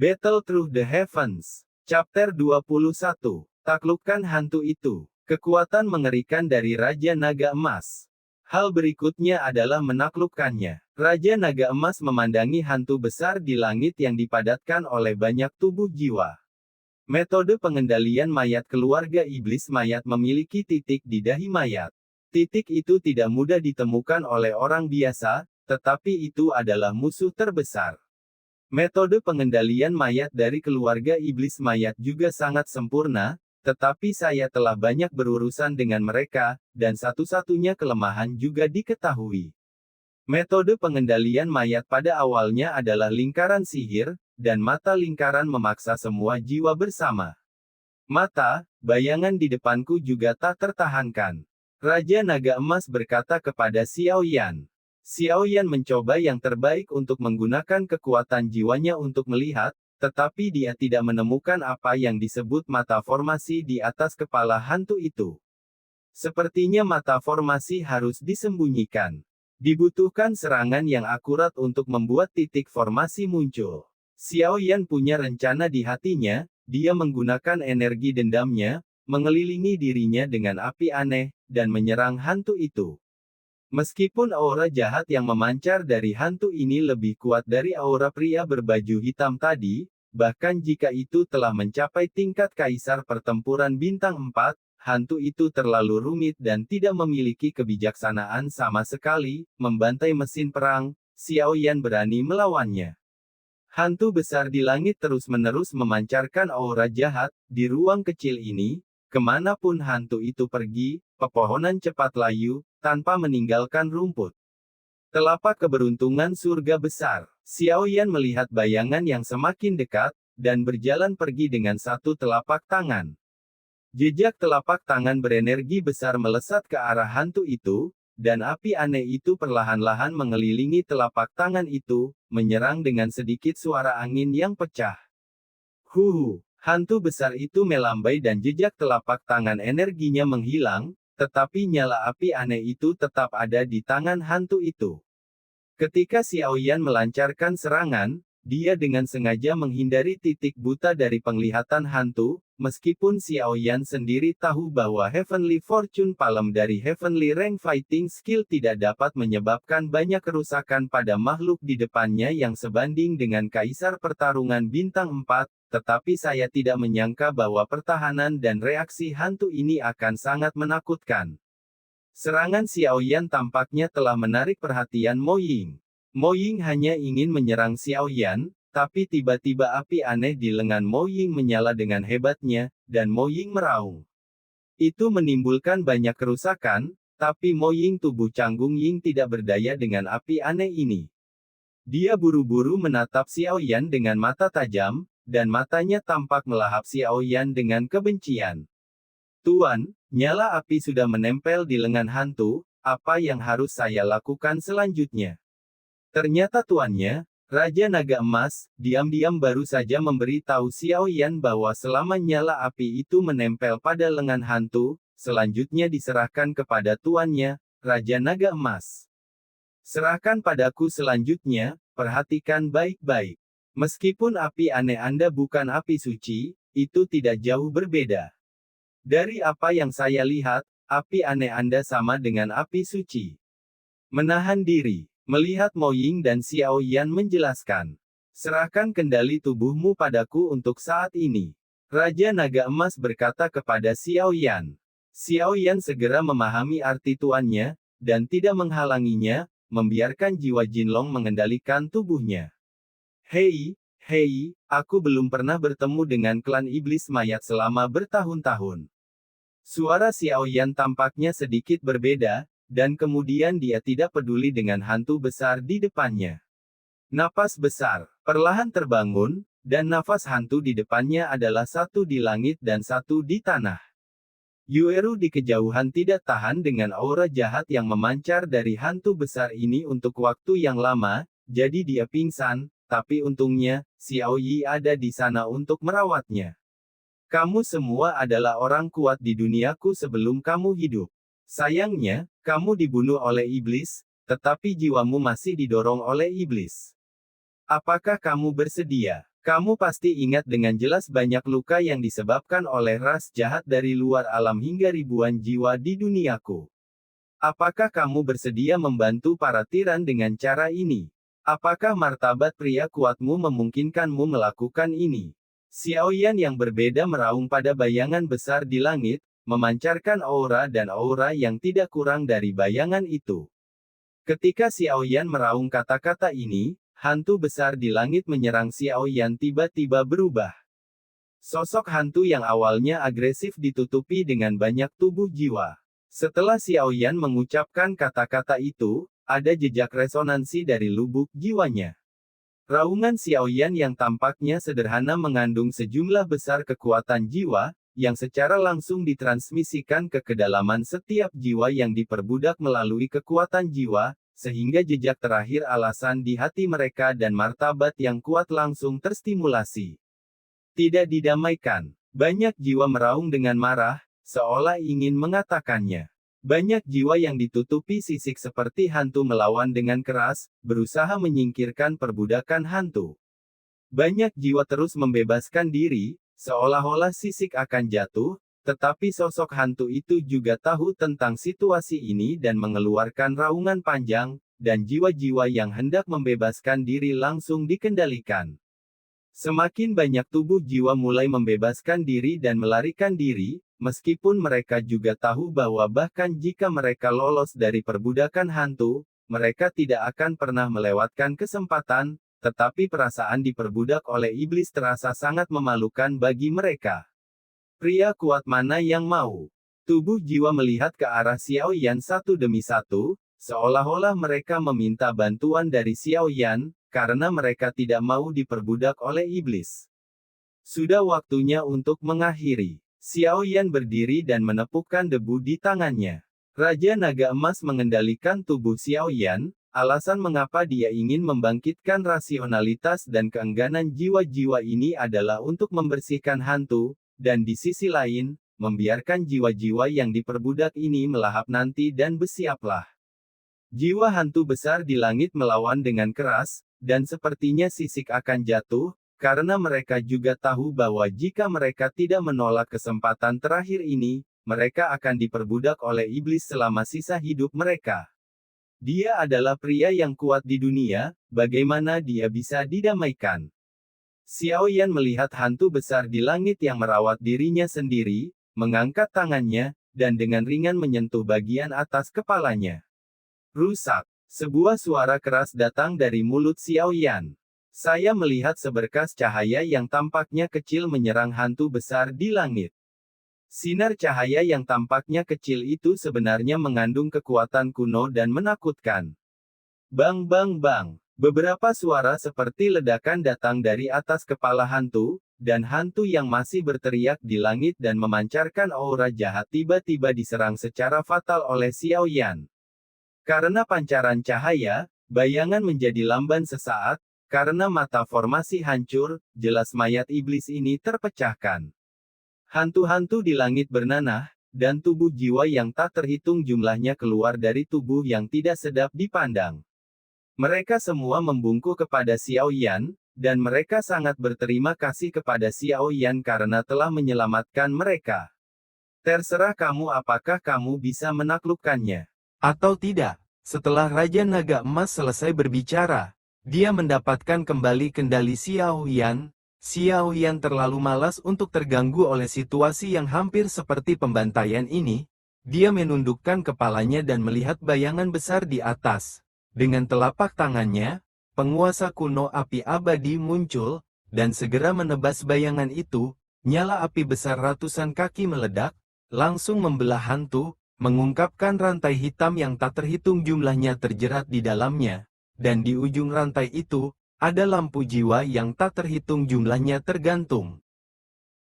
Battle Through the Heavens. Chapter 21. Taklukkan hantu itu. Kekuatan mengerikan dari Raja Naga Emas. Hal berikutnya adalah menaklukkannya. Raja Naga Emas memandangi hantu besar di langit yang dipadatkan oleh banyak tubuh jiwa. Metode pengendalian mayat keluarga iblis mayat memiliki titik di dahi mayat. Titik itu tidak mudah ditemukan oleh orang biasa, tetapi itu adalah musuh terbesar. Metode pengendalian mayat dari keluarga iblis mayat juga sangat sempurna, tetapi saya telah banyak berurusan dengan mereka, dan satu-satunya kelemahan juga diketahui. Metode pengendalian mayat pada awalnya adalah lingkaran sihir, dan mata lingkaran memaksa semua jiwa bersama. Mata, bayangan di depanku juga tak tertahankan. Raja Naga Emas berkata kepada Xiao Yan. Xiao Yan mencoba yang terbaik untuk menggunakan kekuatan jiwanya untuk melihat, tetapi dia tidak menemukan apa yang disebut mata formasi di atas kepala hantu itu. Sepertinya mata formasi harus disembunyikan. Dibutuhkan serangan yang akurat untuk membuat titik formasi muncul. Xiao Yan punya rencana di hatinya, dia menggunakan energi dendamnya, mengelilingi dirinya dengan api aneh, dan menyerang hantu itu. Meskipun aura jahat yang memancar dari hantu ini lebih kuat dari aura pria berbaju hitam tadi, bahkan jika itu telah mencapai tingkat kaisar pertempuran bintang 4, hantu itu terlalu rumit dan tidak memiliki kebijaksanaan sama sekali, membantai mesin perang, Xiao Yan berani melawannya. Hantu besar di langit terus-menerus memancarkan aura jahat, di ruang kecil ini, kemanapun hantu itu pergi, pepohonan cepat layu, tanpa meninggalkan rumput. Telapak keberuntungan surga besar. Xiao Yan melihat bayangan yang semakin dekat, dan berjalan pergi dengan satu telapak tangan. Jejak telapak tangan berenergi besar melesat ke arah hantu itu, dan api aneh itu perlahan-lahan mengelilingi telapak tangan itu, menyerang dengan sedikit suara angin yang pecah. Hantu besar itu melambai dan jejak telapak tangan energinya menghilang, tetapi nyala api aneh itu tetap ada di tangan hantu itu. Ketika Xiao Yan melancarkan serangan, dia dengan sengaja menghindari titik buta dari penglihatan hantu, meskipun Xiao Yan sendiri tahu bahwa Heavenly Fortune Palm dari Heavenly Rank Fighting Skill tidak dapat menyebabkan banyak kerusakan pada makhluk di depannya yang sebanding dengan Kaisar Pertarungan Bintang 4, tetapi saya tidak menyangka bahwa pertahanan dan reaksi hantu ini akan sangat menakutkan. Serangan Xiao Yan tampaknya telah menarik perhatian Mo Ying. Mo Ying hanya ingin menyerang Xiao Yan, tapi tiba-tiba api aneh di lengan Mo Ying menyala dengan hebatnya, dan Mo Ying meraung. Itu menimbulkan banyak kerusakan, tapi Mo Ying tubuh canggung Ying tidak berdaya dengan api aneh ini. Dia buru-buru menatap Xiao Yan dengan mata tajam, dan matanya tampak melahap Xiao Yan dengan kebencian. Tuan, nyala api sudah menempel di lengan hantu, apa yang harus saya lakukan selanjutnya? Ternyata tuannya, Raja Naga Emas, diam-diam baru saja memberi tahu Xiao Yan bahwa selama nyala api itu menempel pada lengan hantu, selanjutnya diserahkan kepada tuannya, Raja Naga Emas. Serahkan padaku selanjutnya, perhatikan baik-baik. Meskipun api aneh Anda bukan api suci, itu tidak jauh berbeda. Dari apa yang saya lihat, api aneh Anda sama dengan api suci. Menahan diri. Melihat Mo Ying dan Xiao Yan menjelaskan. Serahkan kendali tubuhmu padaku untuk saat ini. Raja Naga Emas berkata kepada Xiao Yan. Xiao Yan segera memahami arti tuannya, dan tidak menghalanginya, membiarkan jiwa Jinlong mengendalikan tubuhnya. Hei, aku belum pernah bertemu dengan klan iblis mayat selama bertahun-tahun. Suara Xiao Yan tampaknya sedikit berbeda, dan kemudian dia tidak peduli dengan hantu besar di depannya. Napas besar, perlahan terbangun, dan nafas hantu di depannya adalah satu di langit dan satu di tanah. Yueru di kejauhan tidak tahan dengan aura jahat yang memancar dari hantu besar ini untuk waktu yang lama, jadi dia pingsan, tapi untungnya, Xiao Yi ada di sana untuk merawatnya. Kamu semua adalah orang kuat di duniaku sebelum kamu hidup. Sayangnya, kamu dibunuh oleh iblis, tetapi jiwamu masih didorong oleh iblis. Apakah kamu bersedia? Kamu pasti ingat dengan jelas banyak luka yang disebabkan oleh ras jahat dari luar alam hingga ribuan jiwa di duniaku. Apakah kamu bersedia membantu para tiran dengan cara ini? Apakah martabat pria kuatmu memungkinkanmu melakukan ini? Xiaoyan yang berbeda meraung pada bayangan besar di langit, memancarkan aura dan aura yang tidak kurang dari bayangan itu. Ketika Xiaoyan meraung kata-kata ini, hantu besar di langit menyerang Xiaoyan tiba-tiba berubah. Sosok hantu yang awalnya agresif ditutupi dengan banyak tubuh jiwa. Setelah Xiaoyan mengucapkan kata-kata itu, ada jejak resonansi dari lubuk jiwanya. Raungan Xiaoyan yang tampaknya sederhana mengandung sejumlah besar kekuatan jiwa, yang secara langsung ditransmisikan ke kedalaman setiap jiwa yang diperbudak melalui kekuatan jiwa, sehingga jejak terakhir alasan di hati mereka dan martabat yang kuat langsung terstimulasi. Tidak didamaikan. Banyak jiwa meraung dengan marah, seolah ingin mengatakannya. Banyak jiwa yang ditutupi sisik seperti hantu melawan dengan keras, berusaha menyingkirkan perbudakan hantu. Banyak jiwa terus membebaskan diri, seolah-olah sisik akan jatuh, tetapi sosok hantu itu juga tahu tentang situasi ini dan mengeluarkan raungan panjang, dan jiwa-jiwa yang hendak membebaskan diri langsung dikendalikan. Semakin banyak tubuh jiwa mulai membebaskan diri dan melarikan diri, meskipun mereka juga tahu bahwa bahkan jika mereka lolos dari perbudakan hantu, mereka tidak akan pernah melewatkan kesempatan, tetapi perasaan diperbudak oleh iblis terasa sangat memalukan bagi mereka. Pria kuat mana yang mau? Tubuh jiwa melihat ke arah Xiaoyan satu demi satu, seolah-olah mereka meminta bantuan dari Xiaoyan, karena mereka tidak mau diperbudak oleh iblis. Sudah waktunya untuk mengakhiri. Xiaoyan berdiri dan menepukkan debu di tangannya. Raja Naga Emas mengendalikan tubuh Xiaoyan, alasan mengapa dia ingin membangkitkan rasionalitas dan keengganan jiwa-jiwa ini adalah untuk membersihkan hantu, dan di sisi lain, membiarkan jiwa-jiwa yang diperbudak ini melahap nanti dan bersiaplah. Jiwa hantu besar di langit melawan dengan keras, dan sepertinya sisik akan jatuh, karena mereka juga tahu bahwa jika mereka tidak menolak kesempatan terakhir ini, mereka akan diperbudak oleh iblis selama sisa hidup mereka. Dia adalah pria yang kuat di dunia, bagaimana dia bisa didamaikan? Xiaoyan melihat hantu besar di langit yang merawat dirinya sendiri, mengangkat tangannya, dan dengan ringan menyentuh bagian atas kepalanya. Rusak. Sebuah suara keras datang dari mulut Xiaoyan. Saya melihat seberkas cahaya yang tampaknya kecil menyerang hantu besar di langit. Sinar cahaya yang tampaknya kecil itu sebenarnya mengandung kekuatan kuno dan menakutkan. Bang bang bang. Beberapa suara seperti ledakan datang dari atas kepala hantu, dan hantu yang masih berteriak di langit dan memancarkan aura jahat tiba-tiba diserang secara fatal oleh Xiaoyan. Karena pancaran cahaya, bayangan menjadi lamban sesaat, karena mata formasi hancur, jelas mayat iblis ini terpecahkan. Hantu-hantu di langit bernanah, dan tubuh jiwa yang tak terhitung jumlahnya keluar dari tubuh yang tidak sedap dipandang. Mereka semua membungkuk kepada Xiaoyan, dan mereka sangat berterima kasih kepada Xiaoyan karena telah menyelamatkan mereka. Terserah kamu apakah kamu bisa menaklukkannya atau tidak. Setelah Raja Naga Emas selesai berbicara, dia mendapatkan kembali kendali Xiaoyan. Xiaoyan terlalu malas untuk terganggu oleh situasi yang hampir seperti pembantaian ini. Dia menundukkan kepalanya dan melihat bayangan besar di atas. Dengan telapak tangannya, penguasa kuno api abadi muncul, dan segera menebas bayangan itu. Nyala api besar ratusan kaki meledak, langsung membelah hantu, mengungkapkan rantai hitam yang tak terhitung jumlahnya terjerat di dalamnya, dan di ujung rantai itu, ada lampu jiwa yang tak terhitung jumlahnya tergantung.